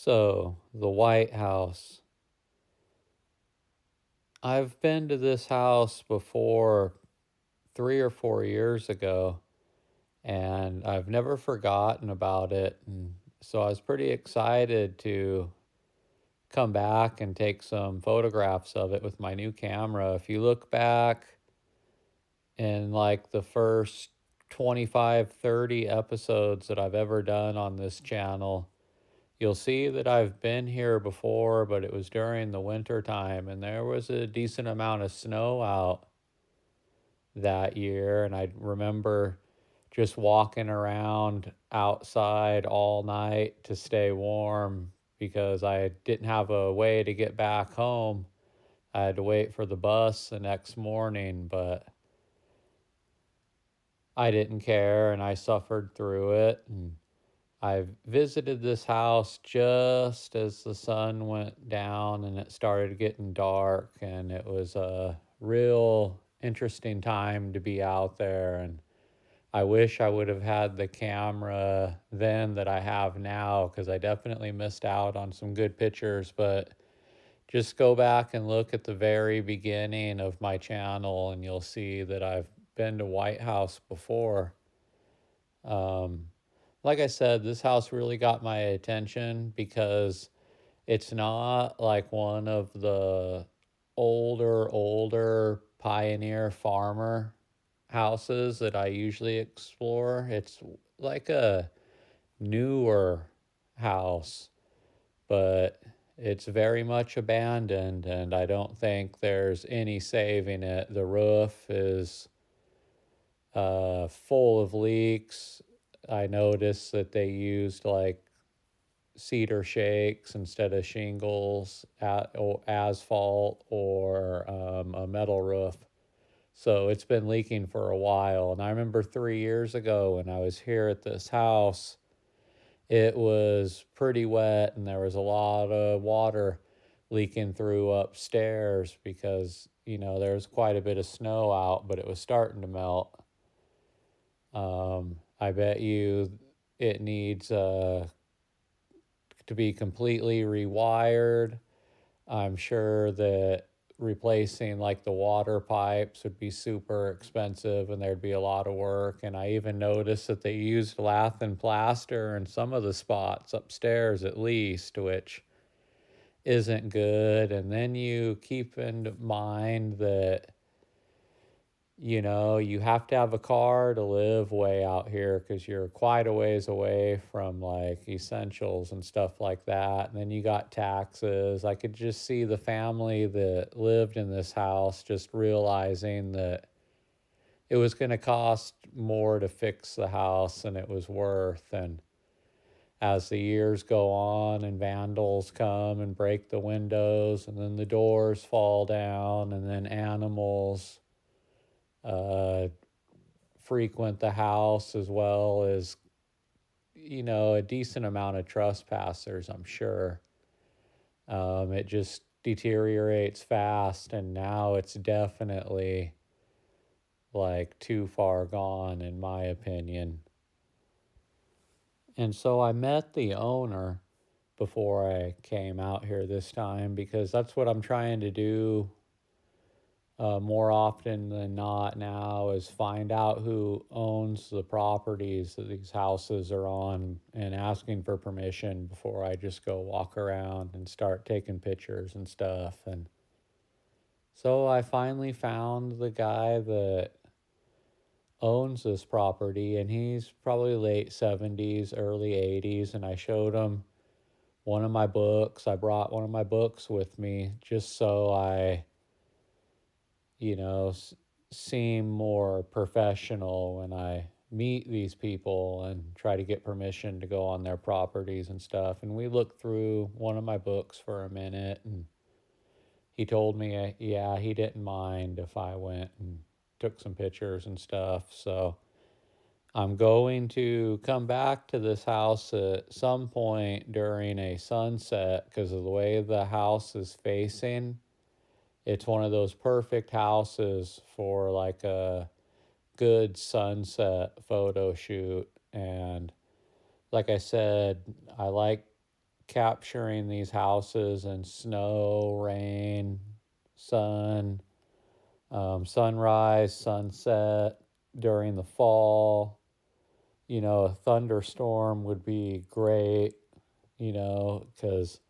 So, the White House. I've been to this house before 3 or 4 years ago, and I've never forgotten about it. And so I was pretty excited to come back and take some photographs of it with my new camera. If you look back in like the first 25, 30 episodes that I've ever done on this channel, you'll see that I've been here before, but it was during the winter time, and there was a decent amount of snow out that year. And I remember just walking around outside all night to stay warm because I didn't have a way to get back home. I had to wait for the bus the next morning, but I didn't care and I suffered through it. And I visited this house just as the sun went down and it started getting dark, and it was a real interesting time to be out there. And I wish I would have had the camera then that I have now, because I definitely missed out on some good pictures. But just go back and look at the very beginning of my channel and you'll see that I've been to White House before. Um, like I said, this house really got my attention because it's not like one of the older pioneer farmer houses that I usually explore. It's like a newer house, but it's very much abandoned, and I don't think there's any saving it. The roof is full of leaks. I noticed that they used like cedar shakes instead of shingles, or asphalt, or a metal roof. So it's been leaking for a while. And I remember 3 years ago when I was here at this house, it was pretty wet and there was a lot of water leaking through upstairs because, there was quite a bit of snow out, but it was starting to melt. I bet you it needs to be completely rewired. I'm sure that replacing like the water pipes would be super expensive and there'd be a lot of work. And I even noticed that they used lath and plaster in some of the spots upstairs at least, which isn't good. And then you keep in mind that you have to have a car to live way out here because you're quite a ways away from like essentials and stuff like that. And then you got taxes. I could just see the family that lived in this house just realizing that it was going to cost more to fix the house than it was worth. And as the years go on and vandals come and break the windows, and then the doors fall down, and then animals uh, frequent the house, as well as, a decent amount of trespassers, I'm sure. It just deteriorates fast, and now it's definitely like too far gone, in my opinion. And so I met the owner before I came out here this time because that's what I'm trying to do more often than not now, is find out who owns the properties that these houses are on and asking for permission before I just go walk around and start taking pictures and stuff. And so I finally found the guy that owns this property, and he's probably late 70s, early 80s. And I showed him one of my books. I brought one of my books with me just so I you know, seem more professional when I meet these people and try to get permission to go on their properties and stuff. And we looked through one of my books for a minute, and he told me, yeah, he didn't mind if I went and took some pictures and stuff. So I'm going to come back to this house at some point during a sunset because of the way the house is facing. It's one of those perfect houses for like a good sunset photo shoot. And like I said, I like capturing these houses in snow, rain, sun, sunrise, sunset during the fall. A thunderstorm would be great, because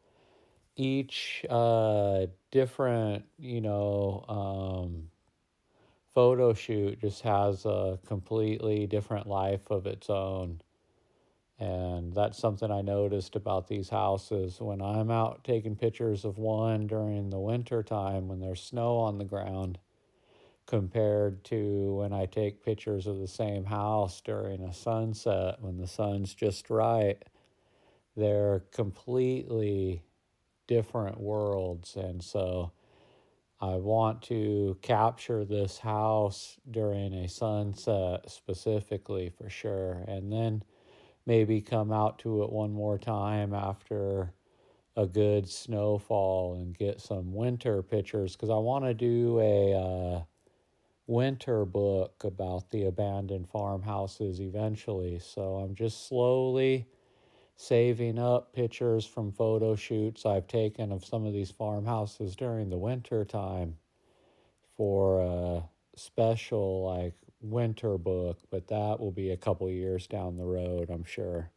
each different, photo shoot just has a completely different life of its own. And that's something I noticed about these houses. When I'm out taking pictures of one during the winter time when there's snow on the ground, compared to when I take pictures of the same house during a sunset when the sun's just right, they're completely different worlds. And so I want to capture this house during a sunset specifically for sure. And then maybe come out to it one more time after a good snowfall and get some winter pictures because I want to do a winter book about the abandoned farmhouses eventually. So I'm just slowly saving up pictures from photo shoots I've taken of some of these farmhouses during the winter time for a special like winter book, but that will be a couple years down the road, I'm sure.